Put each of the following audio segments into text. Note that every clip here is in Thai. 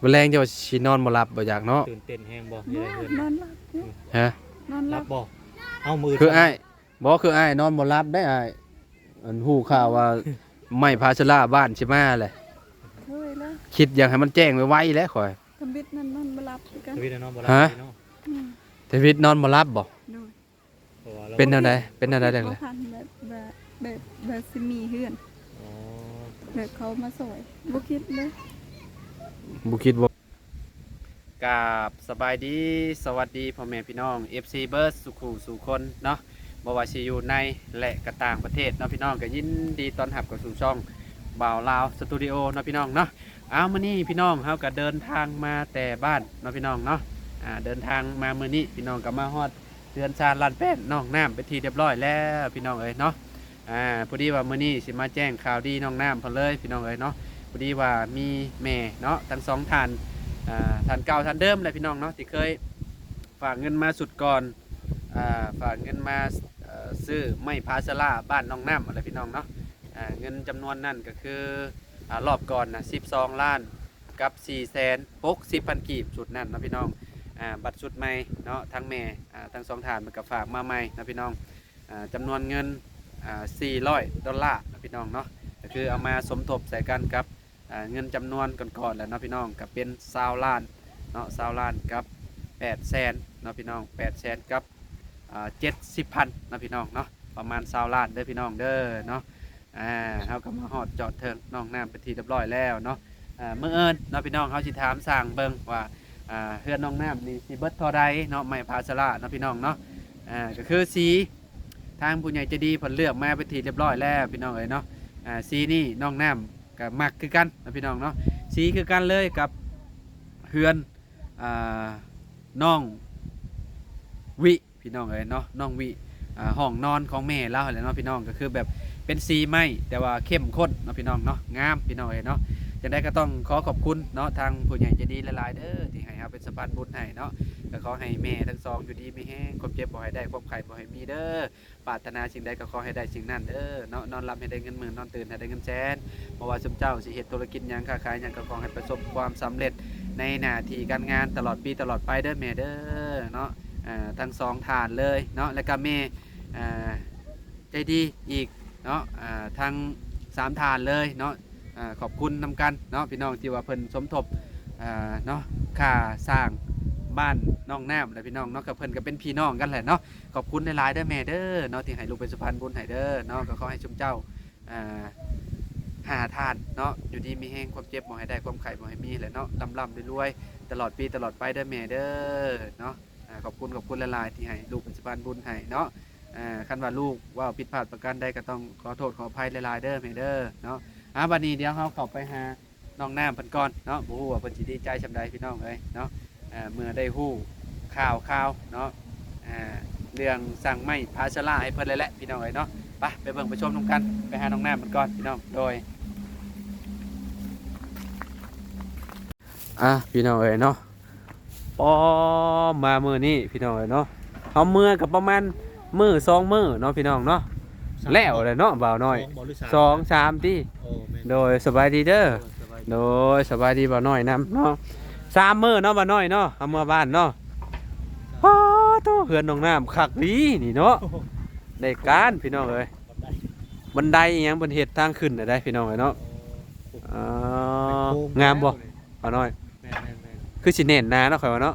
บ่แรงจะว่าสินอนบ่หลับบ่อยากเนาะตื่นเต้นแฮงบ่ น ได้เงิน อนหลับอยู่ ฮะ นอนห รั ลั บบ บ่เอามือ คืออ้ายบ่คืออ้ายนอนบ่หลับได้อ้ายอันฮู้ข่าวว่าไม่พาชราบ้านสิมาแหละ เคยแล้ว คิดอยากให้มันแจ้งไวๆแหล้วข่อย ทำบิดนั่นนอนบ่หลับคือกัน ชีวิตเนาะบ่รับ ฮะ เนาะ อืม แต่วิทย์นอนบ่หลับบ่ โดย เพราะว่ารา เป็นแนวใดเป็นแนวใดจัง บ่ ได๋ ทันแบบสิมีเฮือน อ๋อ แบบเขามาสวยบ่คิดเลย บ่คิดว่ากราบสบายดีสวัสดีพ่อแม่พี่น้อง FC เบิร์ดสุขุสู่คนเนาะบ่ว่าสิอยู่ในและก็ต่างประเทศเนาะพี่น้องก็ยินดีต้อนรับเข้าสู่ช่องบ่าวลาวสตูดิโอเนาะพี่น้องเนาะเอามื้อนี้พี่น้องเฮาก็เดินทางมาแต่บ้านเนาะพี่น้องเนาะเดินทางมามื้อนี้พี่น้องก็มาฮอดเรือนชานลานแป้นน้องน้ำไปนที่เรียบร้อยแล้วพี่น้องเอ้ยเนาะพอดีว่ามื้อนี้สิมาแจ้งข่าวดีน้องน้ำเพิ่นเลยพี่น้องเอ้ยเนาะพอดีว่ามีแม่เนาะทั้งสองท่านท่านเก่าท่านเดิมเลยพี่น้องเนาะที่เคยฝากเงินมาสุดก่อนฝากเงินมาซื้อไม่พาสลาบ้านน้องน้ำอะไรพี่น้องเนาะเงินจำนวนนั่นก็คือรอบก่อนนะ12 ล้านกับ460,000 กีบสุดนั่นนะพี่น้องบัตรสุดใหม่เนาะทั้งแม่ทั้งสองฐานมันก็ฝากมาใหม่นะพี่น้องจำนวนเงิน$400นะพี่น้องเนาะก็คือเอามาสมทบใส่กันกับเงินจำนวนก่อนๆแล้วเนาะพี่น้องก็เป็น20 ล้านเนาะ20 ล้านกับ800,000เนาะพี่น้อง800,000กับ70,000นะพี่น้องเนาะประมาณ20 ล้านเด้อพี่น้องเด้อเนาะเขาก็มาฮอดจอดเทิงน้องน้ำเป็นที่เรียบร้อยแล้วเนาะเมื่อเอิญเนาะพี่น้องเขาสิถามสั่งเบิ่งว่าเฮือนน้องน้ำนี่สิเบิดเท่าใดเนาะไม่พาสลาเนาะพี่น้องเนาะก็คือสีทางผู้ใหญ่ใจะดีผลเลือกมาเป็นที่เรียบร้อยแล้วพี่น้องเอ้ยเนาะสีนี่น้องน้ำก็มักคือกันนะพี่น้องเนาะสีคือกันเลยกับเฮือนน้องวิพี่น้องเอ้ยเนาะน้องวิห้องนอนของแม่เล่าแหละเนาะพี่น้องก็คือแบบเป็นสีไหมแต่ว่าเข้มข้นเนาะพี่น้องเนาะงามพี่น้องเอ้ยเนาะจังได้ก็ต้องขอขอบคุณเนาะทางผู้ใหญ่ใจดีหลายๆเด้อที่ให้เราเป็นสะพานบุญให้เนาะก็ขอให้แม่ทั้งสองอยู่ดีไม่แห้งความเจ็บบ่ให้ได้ความไข้บ่ให้มีเด้อปรารถนาสิ่งใดก็ขอให้ได้สิ่งนั้นเด้อเนาะนอนหลับให้ได้เงินหมื่นนอนตื่นให้ได้เงินแสนบ่ว่าสมเจ้าสิเฮ็ดธุรกิจหยังค้าขายหยังก็ขอให้ประสบความสำเร็จในหน้าที่การงานตลอดปีตลอดไปเด้อแม่เด้อเนาะทั้งสองฐานเลยเนาะแล้วก็แม่ใจดีอีกเนาะทั้ง3ฐานเลยเนาะขอบคุณนำกันเนาะพี่น้องที่ว่าเพิ่นสมทบเนาะค่าสร้างบ้านน้องน้ำและพี่น้องเนาะกับเพิ่นก็เป็นพี่น้องกันแหละเนาะขอบคุณหลายๆเด้อแม่เด้อเนาะที่ให้ลูกเป็นสะพานบุญให้เด้อเนาะก็ขอให้ชุมเจ้าหาทานเนาะอยู่ดีมีแห้งความเจ็บบ่ให้ได้ความไข้บ่ให้มีแหละเนาะร่ำรวยๆตลอดปีตลอดไปเด้อแม่เด้อเนาะขอบคุณหลายๆที่ให้ลูกเป็นสะพานบุญให้เนาะคันว่าลูกว่าผิดพลาดประการใดก็ต้องขอโทษขออภัยหลายๆเด้อแม่เด้อเนาะบัดนี้เดี๋ยวเราเข้าไปหาน้องน้ำเพิ่นก่อนเนาะบ่ฮู้ว่าเพิ่นสิดีใจซำใดพี่น้องเอ้ยเนาะเมื่อได้ฮู้ข่าวเนาะเรื่องสั่งไม้พาชลาให้เพิ่นเลยแหละพี่น้องเอ้ยเนาะไปเบิ่งไปชมนำกันไปหาน้องน้ำเพิ่นก่อนพี่น้องโดยพี่น้องเอ้ยเนาะมามื้อนี้พี่น้องเอ้ยเนาะเฮาเมื่อกับประมาณมื้อ2มื้อเนาะพี่น้องเนาะแล้วเลยเนาะบ่าวน้อย2 3ติโดยสบายดีเด้อโดยสบายดีบ่าวน้อยนำเนาะ3 มื้อเนาะบ่าวน้อยเนาะเอาเมื่อบ้านเนาะโตเฮือนน้องน้ำคักดีนี่เนาะได้การพี่น้องเอ้ยบันไดอิหยังเพิ่นเฮ็ดทางขึ้นได้พี่น้องเอ้ยเนาะงามบ่บ่าวน้อยคือสิแน่นหนาเนาะข่อยว่าเนาะ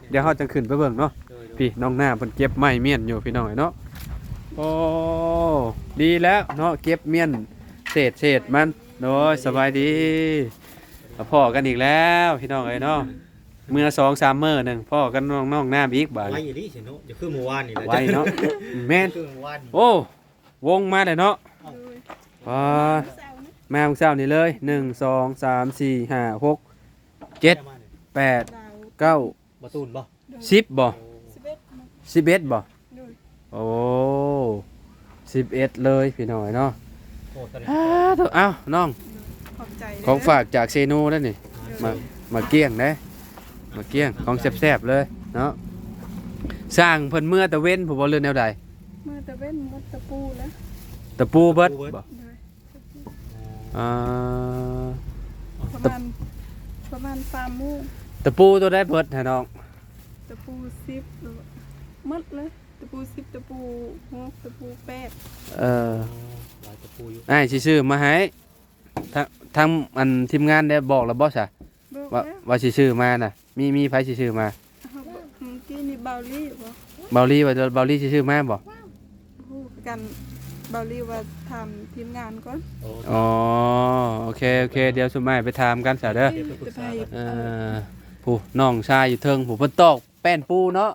เดี๋ยวเฮาจะขึ้นไปเบิ่งเนาะพี่น้องน้ำเพิ่นเก็บไม้เมียนอยู่พี่น้องเอ้ยเนาะโอ้ดีแล้วเนาะเก็บเมียนเศษมันโดยสบายดีพ่อกันอีกแล้วพี่น้องเอ้ยเนาะเมื่อ2-3 มื้อนึงพ่อกันน้องน้ำอีกบาด ไว้อยู่ดิสิเนาะอย่าคือเมื่อวานนี่แหละ ไว้เนาะแม่น คือเมื่อวาน โอ้วงมาเลยเนาะมาเช้านี่เลย1 2 3 4 5 6 7 8 9 บ่ตูนบ่ 10บ่ 11 11บ่โอ้11เลยพี่น้อยเนาะ โอ้ตอนนี้ เอ้าน้อง ขอบใจ ของฝากจากเซโนนั่นนี่มาเกี้ยงนะมาเกี้ยงของแซ่บๆเลยเนาะสร้างเพิ่นเมื่อตะเว้นผมบ่เรื่องแนวใด เมื่อตะเว้นมดตะปูแล้ว ตะปูเบิดบ่ เลย อ่า ประมาณ ประมาณ3โมง ตะปูตัวได้เบิดให้น้อง ตะปู10หรือว่าหมดเลยตะปู10ตะปู6ตะปู8 เออ หลายตะปูอยู่ อ้ายสิซื้อมาให้ทางอันทีมงานได้บอกแล้วบ่ซะ บอก ว่า แล้ว ว่าสิซื้อมาน่ะมีไผสิซื้อมา เอาบอกเมื่อกี้นี่เบาลี่บ่ เบาลี่ว่าเบาลี่สิซื้อมาบ่ ฮู้กันเบาลี่ว่าทำทีมงานก่อน โอ้ อ๋อโอเคเดี๋ยวสุมายไปถามกันซะเด้อ จะไป ผู้น้องชายอยู่เทิงผู้เพิ่นตอกแป้นปูเนาะ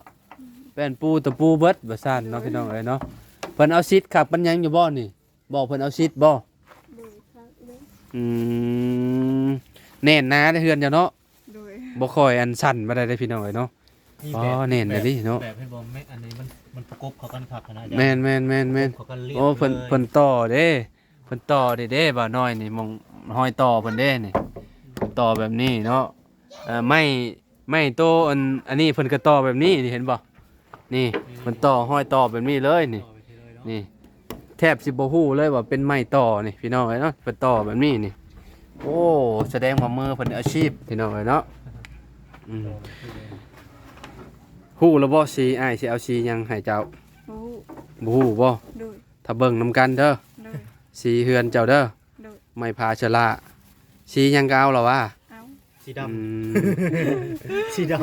แป้นปูตะปูเบิดบ่ซั่นเนาะพี่น้องเอ้ยเนาะเพิ่นเอาซิดครับมันยังอยู่บ่นี่บอกเพิ่นเอาซิดบ่ โดยครับเลย อืมแน่นหนาเด้อเฮือนเจ้าเนาะ โดย บ่ค่อยอันสั่นบ่ได้เด้อพี่น้องเอ้ยเนาะ อ๋อเน้นเลยดิเนาะ แบบให้บ่แม่อันนี้มันประกบเข้ากันคักนะอาจารย์ แม่น เขากันเรียบ โอ้เพิ่น เลย เพิ่นต่อเด้เพิ่นต่อเด้บ่าวน้อยนี่มองห้อยต่อเพิ่นเด้นี่ต่อแบบนี้เนาะไม่โตอันนี้เพิ่นก็ต่อแบบนี้นี่เห็นบ่นี่เพิ่นต่อห้อยต่อแบบนี้เลยนี่ ต่อไปทีเลยเนาะ นี่แทบสิบ่ฮู้เลยว่าเป็นไม้ต่อนี่พี่น้องเอ้ยเนาะเพิ่นต่อแบบนี้นี่โอ้แสดงว่ามือเพิ่นอาชีพพี่น้องเอ้ยเนาะอืม ต่อไปทีเลย ฮู้แล้วบ่สีอ้ายสิเอาสีหยังให้เจ้า โอ้ บ่ฮู้บ่ โดย ถ้าเบิ่งนํกันเด้อ โดย สีเฮือนเจ้าเด้อ โดย ไม่พาชะละสีหยังก็เอาแล้ววะ เอา สี อื ดำ ม สีด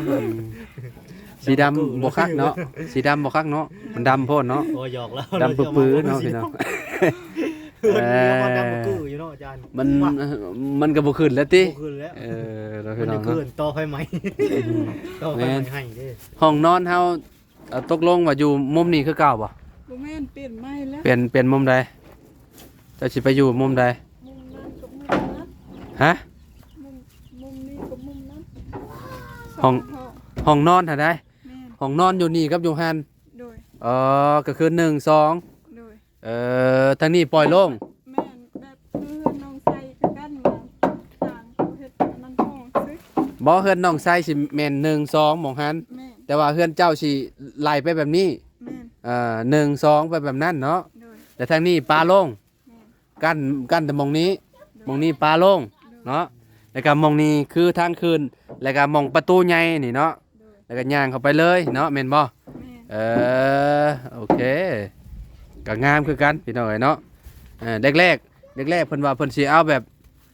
ำ สีดำบ่คักเนาะสีดำบ่คักเนาะมันดำโพดเนาะ โอ้หยอกแล้ว ดำปื้อๆเนาะพี่น้อง มันมีคำว่าดำปื้ออยู่เนาะอาจารย์ มันก็บ่ขึ้นแล้วติ บ่คืนแล้ว เออเนาะ มั พี่ น น้อ จะ ง คื เนาะ นต่อไฟไหมต่อไฟไหมให้เด้ ห้องนอนเฮาตกลงว่าอยู่มุมนี้คือเก่าบ่ บ่แม่นเปลี่ยนไม้แล้ว เปลี่ยนมุมใดเจ้าสิไปอยู่มุมใด มุมนั้นกับมุมนั้น ฮะ มุมนี้กับมุมนั้น ห้อง สห้อง ห้องนอนเท่าใด แม่น ห้องนอนอยู่นี่กับอยู่หั่น โดย ก็คือ1 2 โดย ทางนี้ปล่อยโล่ง แม่นแบบเพื่อนน้องใส่คือกันมาต่างเขาเฮ็ดอันนั้นห้องซึ บ่เฮือนน้องชายสิแม่น1 2หม่องหัน แม่น แต่ว่าเฮือนเจ้าสิไล่ไปแบบนี้ แม่น 1 2ไปแบบนั้นเนาะ โดย แต่ทางนี้ปลาโล่ง แม่น กั้นแต่หมองนี้หมองนี้ปลาโล่งเนาะแล้วก็หมองนี้คือทางคืนแล้วก็หมองประตูใหญ่นี่เนาะ โดย แล้วก็ย่างเข้าไปเลยเนาะแม่นบ่ แม่น โอเคก็งามคือกันพี่น้องเอ้ยเนาะแรกเพิ่นว่าเพิ่นสิเอาแบบ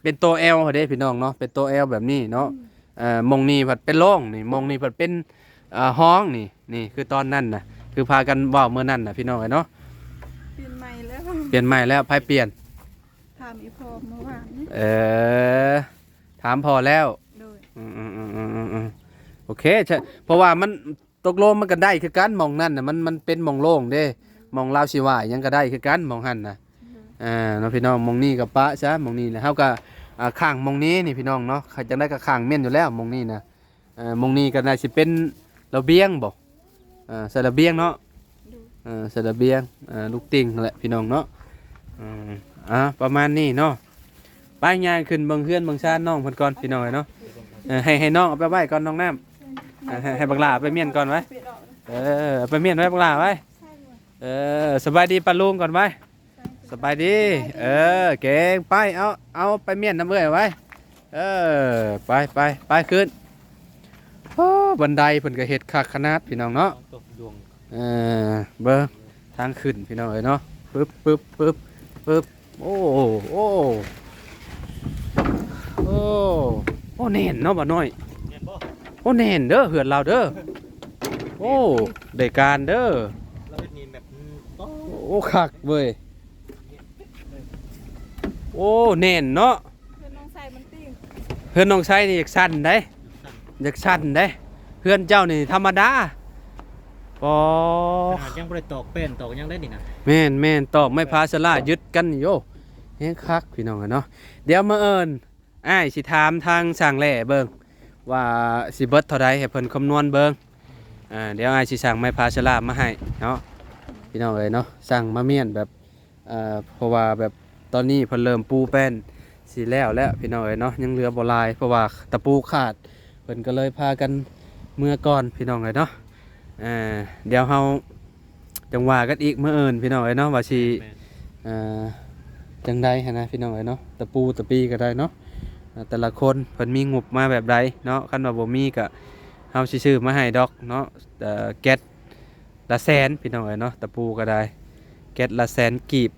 เป็นตัว L เด้พี่น้องเนาะเป็นตัว L แบบนี้เนาะหมองนี้เพิ่นเป็นโล่งนี่หมองนี้เพิ่นเป็นห้องนี่คือตอนนั้นน่ะคือพากันเว้าเมื่อนั้นน่ะพี่น้องเอ้ยเนาะ เปลี่ยนใหม่แล้ว เปลี่ยนใหม่แล้วไผเปลี่ยน ถามอีพอเมื่อวานนี้ ถามพอแล้ว โดย โอเคใช่เพราะว่ามันตกลงมันก็ได้คือกันหมองนั่นน่ะมันเป็นหมองโล่งเด้หมองลาวสิว่าหยังก็ได้คือกันหมองหั่นน่ะเนาะพี่น้องหมองนี้กับปะซะหมองนี้นะเฮาก็ข้างหมองนี้นี่พี่น้องเนาะใครจังได้ก็ข้างเม่นอยู่แล้วหมองนี้นะหมองนี้ก็น่าสิเป็นระเบียงบ่ใส่ระเบียงเนาะ โดย ใส่ระเบียงลูกติ่งนั่นแหละพี่น้องเนาะประมาณนี้เนาะไปย่างขึ้นเบิ่งเฮือนเบิ่งชานน้องเพิ่นก่อนพี่น้องเอ้ยเนาะให้น้องเอาไปไว้ก่อนน้องน้ำให้บักหลาไปเมียนก่อนไว้ เปลี่ยนออก เอาไปเมียนไว้บักหลาไว้ ใช่เลย สบายดีปะลุงก่อนไว้สบายดีเก่งไปเอาไปเมียนน้ำเอ้ยไว้ไปขึ้นบันไดเพิ่นก็เฮ็ดคักขนาดพี่น้องเนาะ ตกดวง เบิ่งทางขึ้นพี่น้องเอ้ยเนาะปึ๊บโอ้แน่นเนาะบ่น้อย เห็นบ่ โอ้แน่นเด้อเหือนเราเด้อโอ้ได้การเด้อ เราเฮ็ดนี่แบบโอ้ โอ้คักเว้ยโอ้แน่นเนาะ เพื่อนน้องใส่มันติ้ง เฮือนน้องชายนี่อยากสั่นได้เฮือนเจ้านี่ธรรมดาปอ ขนาดยังบ่ได้ตอกแป้นตอกยังได้นี่นะ แม่นตอกไม่พาสลายึดกันนี่โยเฮ็ดคักพี่น้องอะเนาะเดี๋ยวมาเอิ้นอ้ายสิถามทางสร้างแหล่เบิ่งว่าสิเบิดเท่าใดให้เพิ่นคำนวณเบิ่งเดี๋ยวอ้ายสิสั่งไม้พาสลามาให้เนาะพี่น้องเอ้ยเนาะสั่งมาเมียนแบบเพราะว่าแบบตอนนี้เพิ่นเริ่มปูแป้นสิแล้วพี่น้องเอ้ยเนาะยังเหลือบ่หลายเพราะว่าตะปูขาดเพิ่นก็เลยพากันเมื่อก่อนพี่น้องเอ้ยเนาะเดี๋ยวเฮาจังว่ากันอีกมื้ออื่นพี่น้องเอ้ยเนาะว่าสิ แม่น จังได้ฮะนะพี่น้องเอ้ยเนาะตะปูตะปีก็ได้เนาะ แต่ละคนเพิ่นมีงบมาแบบใดเนาะคันว่าบ่มีก็เฮาสิซื้อมาให้ดอกเนาะแก๊สละแสนพี่น้องเอ้ยเนาะตะปูก็ได้แก๊สละแสนกีบ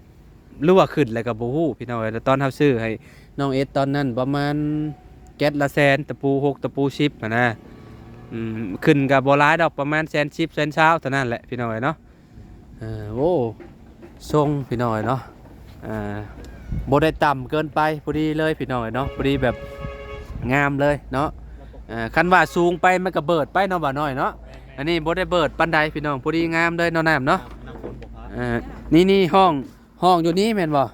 หรือว่าขึ้นแล้วก็บ่ฮู้พี่น้องเอ้ยแต่ตอนเฮาซื้อให้น้องเอสตอนนั้นประมาณแก๊สละแสนตะปู6ตะปู10นะขึ้นก็บ่หลายดอกประมาณแสน10แสน20เท่านั้นแหละพี่น้องเอ้ยเนาะโอ้ทรงพี่น้องเอ้ยเนาะบ่ได้ต่ำเกินไปพอดีเลยพี่น้องเนาะพอดีแบบงามเลยเนาะคันว่าสูงไปมันก็เบิดไปเนาะบ่าน้อยเนาะอันนี้บ่ได้เบิดปานใดพี่น้องพอดีงามเลยเนาะน้ำเนาะนี่ห้องอยู่นี่แม่นบ่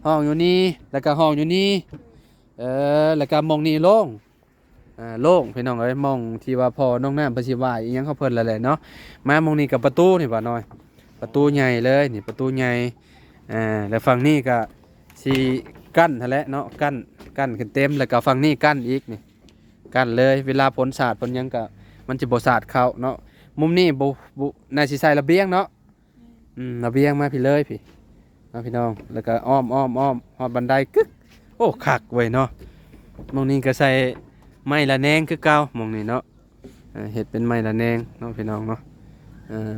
ห้องอยู่นี่แล้วก็ห้องอยู่นี่แล้วก็มองนี่โล่งโล่งพี่น้องเอ้ยมองที่ว่าพอน้องน้ำประสิวายอีหยังเขาเพิ่นแล้วแหละเนาะมามองนี่กับประตูนี่บ่าน้อยประตูใหญ่เลยนี่ประตูใหญ่แล้วฝั่งนี้ก็สีกั้นนั่นแหละเนาะกั้นขึ้นเต็มแล้วก็ฝั่งนี้กั้นอีกนี่กั้นเลยเวลาฝนสาดฝนหยังก็มันจะบ่สาดเข้าเนาะมุมนี้บ่น่าสิใส่ระเบียงเนาะระเบียงมาพี่เลยพี่มาพี่น้องแล้วก็อ้อมฮอดบันไดกึกโอ้คักเว้ยเนาะมุมนี้ก็ใส่ไม้ละแนงคือเก่ามุมนี้เนาะเฮ็ดเป็นไม้ละแนงเนาะพี่น้องเนาะ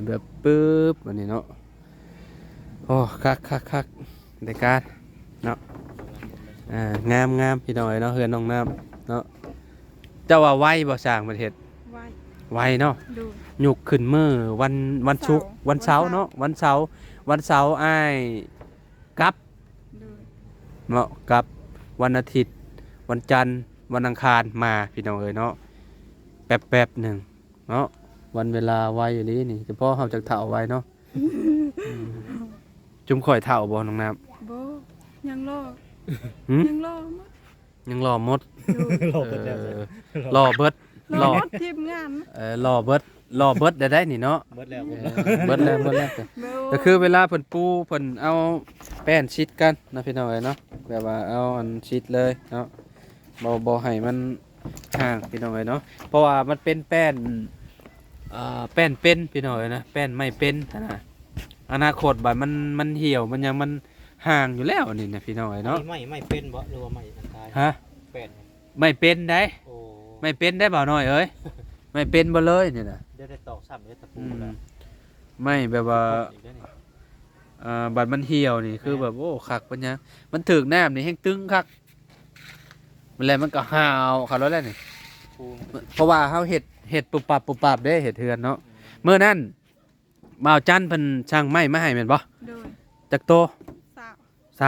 แบบปึ๊บอันนี้เนาะโอ้คักได้การเนาะงามพี่น้อยเนาะเฮือนน้องน้ำเนาะเจ้าว่าไวบ่สร้างประเทศไวเนาะหยุกขึ้นมื้อวันศุกร์วันเสาร์เนาะวันเสาร์อ้ายกลับเนาะกลับวันอาทิตย์วันจันทร์วันอังคารมาพี่น้องเอ้ยเนาะแป๊บหนึ่งเนาะวันเวลาไวอยู่นี้นี่เฉพาะเฮาจักเฒ่าไวเนาะจุ่มข่อยเฒ่าบ่น้องน้ำบ่ยังรอยังรอหมด รอเบิดแล้ว รอเบิด รอทีมงานรอเบิดได้นี่เนาะเบิดแล้ว เบิดแล้วก็คือเวลาเพิ่นปูเพิ่นเอาแป้นชิดกันนะพี่น้องเอ้ยเนาะแบบว่าเอาอันชิดเลยเนาะบ่ให้มันห่างพี่น้องเอ้ยเนาะเพราะว่ามันเป็นแป้นเป็นพี่น้องเอ้ยนะแป้นไม่เป็นนะอนาคตบัดมันเหี่ยวมันยังมันห่างอยู่แล้วนี่นะพี่น้องเอ้ยเนาะไม่เป็นบ่หรือว่าไม่อันตายฮะเป็นไม่เป็นได้โอ้ไม่เป็นได้บ่าวน้อยเอ้ยไม่เป็นบ่เลยนี่น่ะได้ตอกซ้ำได้ตะปูแล้วไม่แบบว่าบัดมันเหี่ยวนี่คือแบบโอ้คักปัญญามันถึกน้ำนี่แห้งตึงคักมันแล้วมันก็ห่าวคันแล้วแหละนี่เพราะว่าเฮาเฮ็ดปุบปับเด้เฮ็ดเทือนเนาะมื้อนั้นบ่าวจันเพิ่นช่างไม้มาให้แม่นบ่จักโต3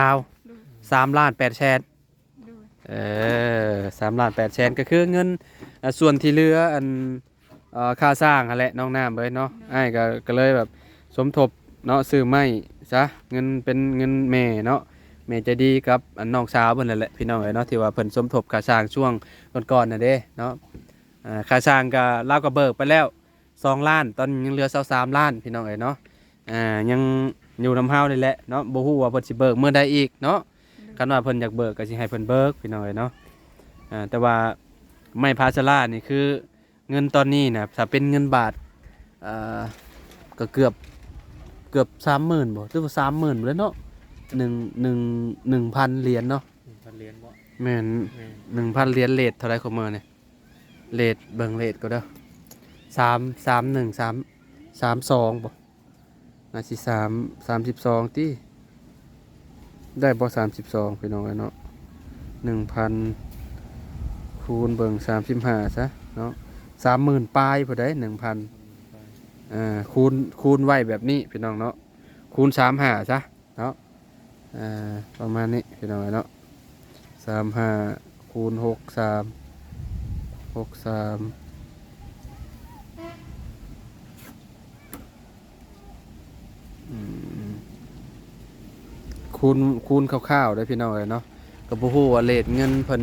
ล้าน8แสน3ล้าน8แสนก็คือเงินส่วนที่เหลืออันค่าสร้างนั่นแหละน้องน้ำเอ้ยเนาะอ้ายก็เลยแบบสมทบเนาะซื้อไม้ซะเงินเป็นเงินแม่เนาะแม่ใจดีกับอันน้องสาวเพิ่นนั่นแหละพี่น้องเอ้ยเนาะที่ว่าเพิ่นสมทบค่าสร้างช่วงก่อนๆน่ะเด้เนาะค่าสร้างก็เราก็เบิกไปแล้ว2ล้านตอนยังเหลือ23ล้านพี่น้องเอ้ยเนาะยังอยู่นำเฮานี่แหละเนาะบ่ฮู้ว่าเพิ่นสิเบิกมื้อใดอีกเนาะคันว่าเพิ่นอยากเบิกก็สิให้เพิ่นเบิกพี่น้องเอ้ยเนาะแต่ว่าไม้พาสลานี่คือเงินตอนนี้นะถ้าเป็นเงินบาทก็เกือบ30,000บ่หรือว่า30,000บ่แล้วเนาะ1,000 เหรียญเนาะ 1,000 เหรียญบ่แม่น 1,000 เหรียญเรทเท่าไรของมื้อนี่เรทเบิ่งเรทก็เด้อ32บ่น่าสิ32ติได้บ่32พี่น้องเนาะ 1,000 คูณเบิ่ง35ซะเนาะ30,000ปลายพอได้ 1,000คูณไว้แบบนี้พี่น้องเนาะคูณ35ซะเนาะประมาณนี้พี่น้องเนาะ35คูณ63คูณคร่าวๆได้พี่น้องเนาะก็บ่ฮู้ว่าเรทเงินเพิ่น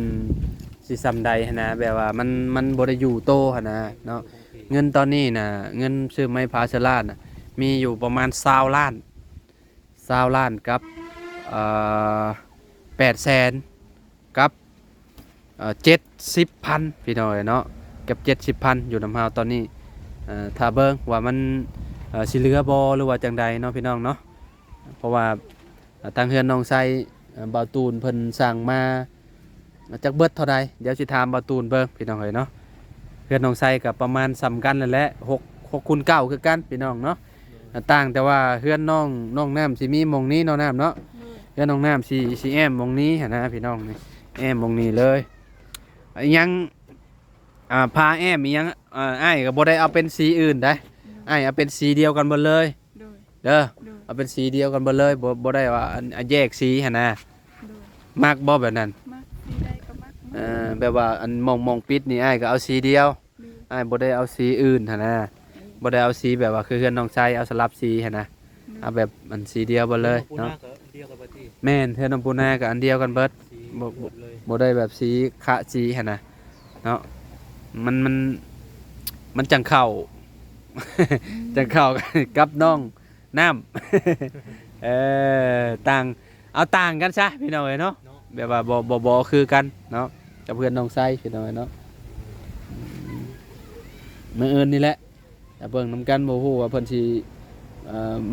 สิซำใดหันนะแบบว่ามันบ่ได้อยู่โตหันนะเนาะเงินตอนนี้น่ะเงินซื้อไม้พาสลาน่ะมีอยู่ประมาณ20ล้านกับ8แสนกับ70,000พี่น้องเนาะกับ70,000อยู่นำเฮาตอนนี้ถ้าเบิ่งว่ามันสิเหลือบ่หรือว่าจังใดเนาะพี่น้องเนาะเพราะว่าทางเฮือนน้องไซบ่าวตูนเพิ่นสั่งมา จักเบิดเท่าใดเดี๋ยวสิถามบ่ตูนเบิ่งพี่น้องเอ้ยเนาะเฮือนน้องไซก็ประมาณซ้ำกันนั่นแหละ6คูณ9คือกันพี่น้องเนาะต่างแต่ว่าเฮือนน้องน้ำสิมีหม่องนี้น้องน้ำเนาะเฮือนน้องน้ำสิแอมหม่องนี้หั่นนะพี่น้องนี่แอมหม่องนี้เลยยังพาแอมอีหยังอ้ายก็บ่ได้เอาเป็นสีอื่นได้อ้ายเอาเป็นสีเดียวกันหมดเลย โดย เด้อ โดย เอาเป็นสีเดียวกันหมดเลยบ่ได้ว่าอันแยกสีหั่นนะ โดย มักบ่แบบนั้น มักสีใดก็มัก แบบว่าอันมองปิดนี่อ้ายก็เอาสีเดียว โดย อ้ายบ่ได้เอาสีอื่นหั่นนะบ่ได้เอาสีแบบว่าคือเฮือนน้องชายเอาสลับสีหั่นนะเอาแบบอันสีเดียวเบิดเลยเนาะ เดียวกับบัดนี้ แม่นเฮือนน้องปูนาก็อันเดียวกันเบิด สี บ่ หมดเลย บ่ได้แบบสีขะสีหั่นนะเนาะมันจังเข้า จังเข้า กับน้องน้ำ ต่างเอาต่างกันซะพี่น้องเอ้ยเนาะ เนาะ แบบว่าบ่คือกันเนาะกับเพื่อนน้องไส้พี่น้องเอ้ยเนาะมื้ออื่นนี่แหละแต่เบิ่งนํกันบ่ฮู้ว่าเพิ่นสิ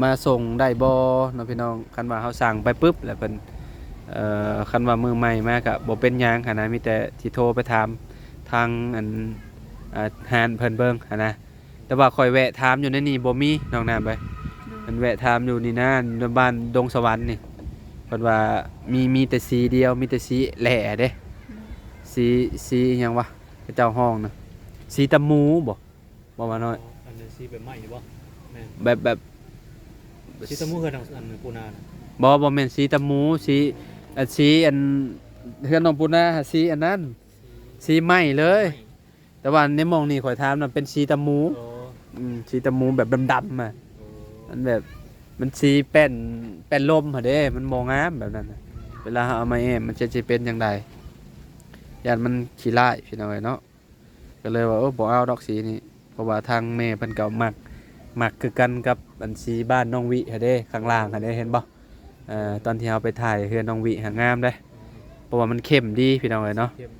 มาส่งได้บ่เนาะพี่น้องคันว่าเฮาสั่งไปปึ๊บแล้วเพิ่นคันว่ามือใหม่มาก็บ่เป็นหยังหันนะมีแต่สิโทรไปถามทางอันหานเพิ่นเบิ่งหันนะแต่ว่าข่อยแวะถามอยู่ในนี่บ่มีน้องน้ำไปมันแวะถามอยู่นี่นะในบ้านดงสวรรค์นี่เพิ่นว่ามีแต่สีเดียวมีแต่สีแหล่เด้สีหยังวะพระเจ้าห้องนะสีตะมูบ่ว่าน้อย อันนี้สีแบบใหม่หรือบ่แม่น แบบ สีตะมูคือทางอันปูนาน่ะ บ่แม่นสีตะมูสีอันเฮือนน้องปุนาสีอันนั้นสีไหม้เลย แต่ว่าในหมองนี่ข่อยถามน่ะเป็นสีตะมู โอ้ สีตะมูแบบดำๆอ่ะ โอ้ มันแบบมันสีแป้นลมหั่นเด้มันบ่งามแบบนั้นน่ะเวลาเอามาแอมมันจะเป็นจังไดย่านมันขี้ร้ายพี่น้องเอ้ยเนาะก็เลยว่าบ่เอาดอกสีนี้เพราะว่าทางแม่เพิ่นก็มักคือกันกับอันสีบ้านน้องวิหั่นเด้ข้างล่างหั่นเด้เห็นบ่ตอนที่เราไปถ่ายเฮือนน้องวิหางามเด้เพราะว่ามันเข้มดีพี่น้องเอ้ยเนาะ เข้ม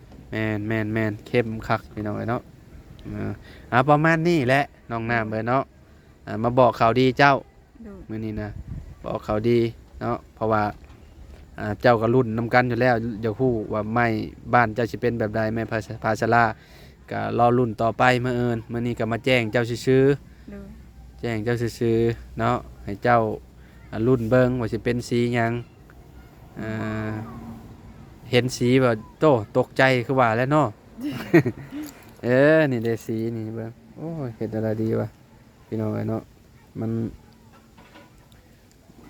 แม่นเข้มคักพี่น้องเอ้ยเนาะประมาณนี้แหละน้องน้ำเอ้ยเนาะมาบอกข่าวดีเจ้า โดย มื้อนี้นะบอกข่าวดีเนาะเพราะว่าเจ้าก็รุ่นนำกันอยู่แล้วอย่าฮู้ว่าไม้บ้านเจ้าสิเป็นแบบใดไม้ภาชลาก็รอรุ่นต่อไปมื้อนี้ก็มาแจ้งเจ้าซื่อ โดย ๆแจ้งเจ้าซื่อๆเนาะให้เจ้ารุ่นเบิ่งว่าสิเป็นสีหยังเห็นสีแบบตกใจคือว่าแล้วเนาะ นี่ได้สีนี่เบิ่งโอ้ยเฮ็ดอะไรดีวะพี่น้องเอ้ยเนาะ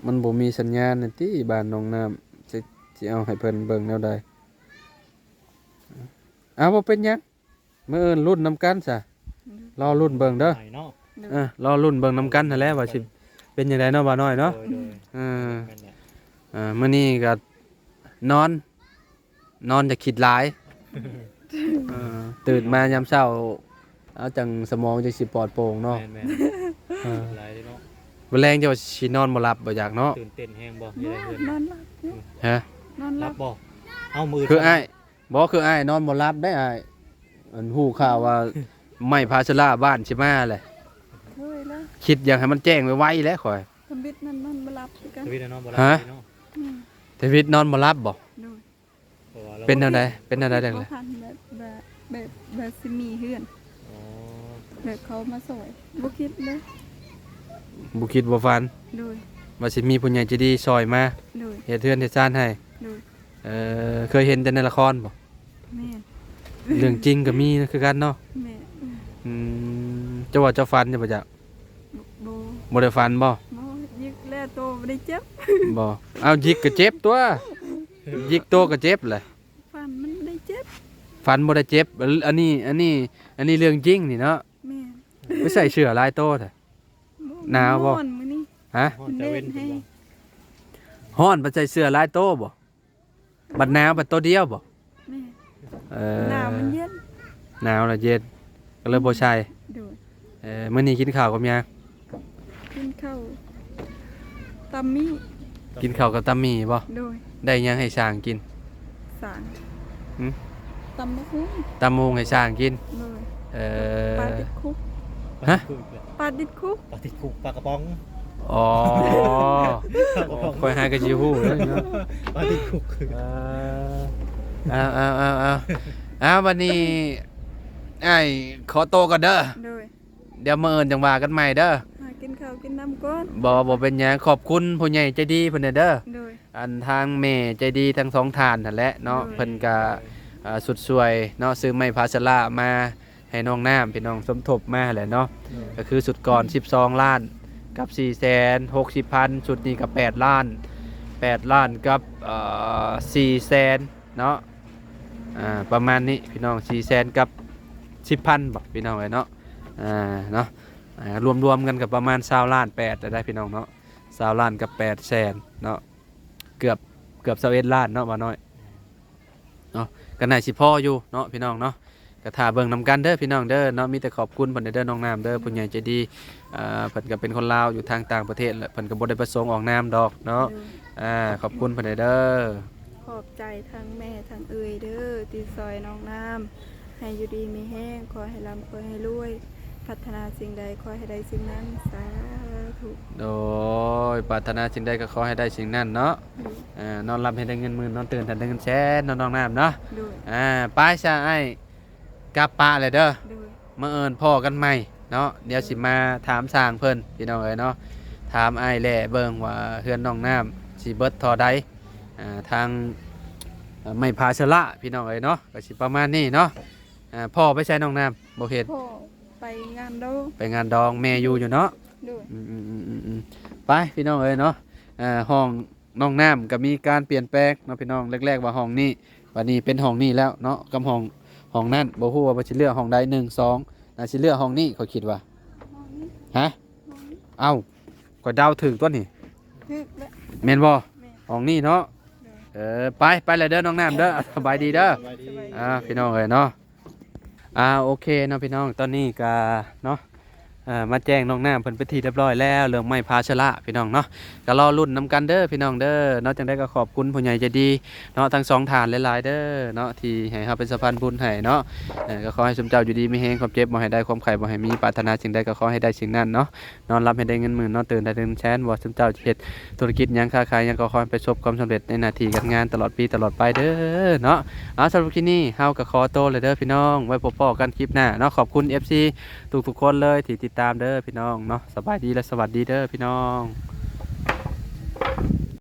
มันบ่มีสัญญาณนั่นติบ้านน้องน้ำสิเอาให้เพิ่นเบิ่งแนวใดบ่เป็นหยังมื้ออื่นรุ่นนำกันซะรอรุ่นเบิ่งเด้อ ใหม่เนาะ โดย รอรุ่นเบิ่งนำกันนั่นแหละว่าสิเป็นจังไดเนาะบ่าวน้อยเนาะ โดย เออ แม่นแหละ มื้อนี้ก็นอนจะคิดหลายตื่นมายามเช้าเอาจังสมองจังสิปลอดโปร่งเนาะ แม่น หลายเลยเนาะ มื้อแรงจะว่าสินอนบ่หลับบ่อยากเนาะ ตื่นเต้นแฮงบ่อย่าได้เพิ่น นอนหลับอยู่ ฮะ นอนห รั ลั บบ บ่เอามือ คืออ้ายนอนบ่หลับได้อ้ายอันฮู้ข่าวว่าไม่พาชลาบ้านสิมาแหละ เคยแล้ว คิดอยากให้มันแจ้งไวๆแหล้วข่อย ทำบิดนั่นนอนบ่หลับคือกัน ชีวิตเนาะบ่ ฮะ เนาะ อืม ทวิตนอนบ่หลับบ่ โดย เพราะว่ารา เป็นแนวใดจัง เขา ได๋ พันแบบสิมีเฮือน อ๋อ แบบเขามาสวยบ่คิดเลย บ่คิดบ่ฝัน โดย ว่าสิมีผู้ใหญ่ใจดีซอยมา โดย เฮ็ดเทือนเฮ็ดซ่านให้ โดย เคยเห็นแต่ในละครบ่ แม่ เรื่องจริงก็มีคือกันเนาะ แม่ เจ้าว่าเจ้าฟันจะบ่จัก โบ บ่ได้ฟันบ่ โบยิกแล่โตบ่ได้เจ็บ บ่เอายิกก็เจ็บตัวยิกโตก็เจ็บแหละ ฟันมันได้เจ็บ ฟันบ่ได้เจ็บอันนี้เรื่องจริงนี่เนาะ แม่ ไม่ใส่เสื้อลายโตแท้ หนาวบ่ ร้อนมื้อนี้ ฮะ ฮ้อนจะเว้นเพิ่นบ่ ฮ้อนบ่ใส่เสื้อลายโตบ่บัดหนาวบัดโตเดียวบ่ แม่ ห หนาวมันเย็น หนาวแล้วเย็นก็เลยบ่ใส่ โดย มื้อนี้กินข้าวกับหยัง กินข้าวตำมี่ กินข้าวกับตำหมี่บ่ โดย ได้หยังให้ช้างกิน สาร หืม ตำมะฮุ่ง ตำมงให้ช้างกิน โดย อ ปลาติดคุก ฮะ ปลาติดคุก ปลาติดคุกปลากระป๋อง อ๋อคอยหากระจิฮู้เลยเนาะ ปลาติดคุกคือ เอ่อ เอาวันนี้ไอ้ขอโตวก่อนเด้อ โดย เดี๋ยวมื้ออื่นจังว่ากันใหม่เด้อ หากินข้าวกินน้ำก่อน บ่เป็นหยังขอบคุณผู้ใหญ่ใจดีเพิ่นเด้อ โดย อันทางแม่ใจดีทั้งสองทานนั่นแหละเนาะ อืม เพิ่นก็สุดสวยเนาะซื้อไม้พาสลามาให้น้องน้ำพี่น้องสมทบมาแหละเนาะก็คือสุดก่อน12 ล้านกับ460,000สุดนี้ก็8 ล้าน8 ล้านกับ400,000เนาะประมาณนี้พี่น้อง400,000กับ10,000บ่พี่น้องเอ้ยเนาะเนาะรวมๆกันกับประมาณ20 ล้าน8ได้พี่น้องเนาะ20 ล้านกับ800,000เนาะเกือบ21 ล้านเนาะบ่น้อยเนาะก็น่าสิพออยู่เนาะพี่น้องเนาะก็ถ้าเบิ่งนำกันเด้อพี่น้องเด้อเนาะมีแต่ขอบคุณเพิ่นเด้อน้องน้ำเด้อผู้ใหญ่ใจดีเพิ่นก็เป็นคนลาวอยู่ทางต่างประเทศแหละเพิ่นก็บ่ได้ประสงค์ออกนามดอกเนาะ โดย ขอบคุณเพิ่นเด้อ ขอบใจทั้งแม่ทั้งเอ่ยเด้อที่ซอยน้องน้ำให้อยู่ดีมีแห้งขอให้ร่ำขอให้รวย พัฒนาสิ่งใดขอให้ได้สิ่งนั้นสาธุ โดยปรารถนาสิ่งใดก็ขอให้ได้สิ่งนั้นเนาะ โดย นอนหลับให้ได้เงินหมื่นนอนตื่นให้ได้เงินแสนน้องน้ำเนาะ โดย ไปซะไอ้กลับปะเลยเด้อ โดย มาเอิญพ่อกันใหม่เนาะเดี๋ยวสิมาถามสร้างเพิ่นพี่น้องเอ้ยเนาะถามไอ้แหล่เบิ่งว่าเฮือนน้องน้ำสิเบิดเท่าใดทางไม่พาชละพี่น้องเอ้ยเนาะก็สิประมาณนี้เนาะพ่อไปใช้น้องน้ำบ่เฮ็ด พ่อไปงานโด ไปงานดองแม่อยู่อยู่เนาะ โดย ไปพี่น้องเอ้ยเนาะห้องน้องน้ำก็มีการเปลี่ยนแปลงเนาะพี่น้องแรกๆว่าห้องนี้วันนี้เป็นห้องนี้แล้วเนาะกับห้องนั้นบ่ฮู้ว่าสิเลือกห้องใด1 2น่าสิเลือกห้องนี้เขาคิดว่าฮะเอ้าก็เดาถึงตัวนี้ ฮึกและ แม่นบ่ แม่ ห้องนี้เนาะไปเลยเด้อน้องน้ำเด้อสบายดีเด้อ สบายดี พี่น้องเอ้ยเนาะโอเคเนาะพี่น้องตอนนี้ก็เนาะมาแจ้งน้องน้ำเพิ่นไปนที่เรียบร้อยแล้วเรื่องไม้พาชละพี่น้องเนาะก็รอรุ่นนำกันเด้อพี่น้องเด้อเนาะจังได้ก็ขอบคุณผู้ใหญ่ใจดีเนาะทั้งสองฐานหลายๆเด้อเนาะที่ให้เฮาเป็นสะพานบุญให้เนาะก็ขอให้สมเจ้าอยู่ดีมีแฮงความเจ็บบ่ให้ได้ความไข้บ่ให้มีปรารถนาสิ่งใดก็ขอให้ได้สิ่งนั้นเนาะนอนหลับให้ได้เงินหมื่นนอนตื่นได้เงินแสนบ่สมเจ้าเฮ็ดธุรกิจหยังค้าขายหยังก็ขอให้ประสบความสำเร็จในหน้าที่การงานตลอดปีตลอดไปเด้อเนาะสำหรับคลิปนี้เฮาก็ขอโตวเลยเด้อพี่น้องไว้พบกันคลิปหน้าเนาะขอบคุณ FC ทุกๆคนเลยที่ติดตามเด้อพี่น้องเนาะสบายดีและสวัสดีเด้อพี่น้อง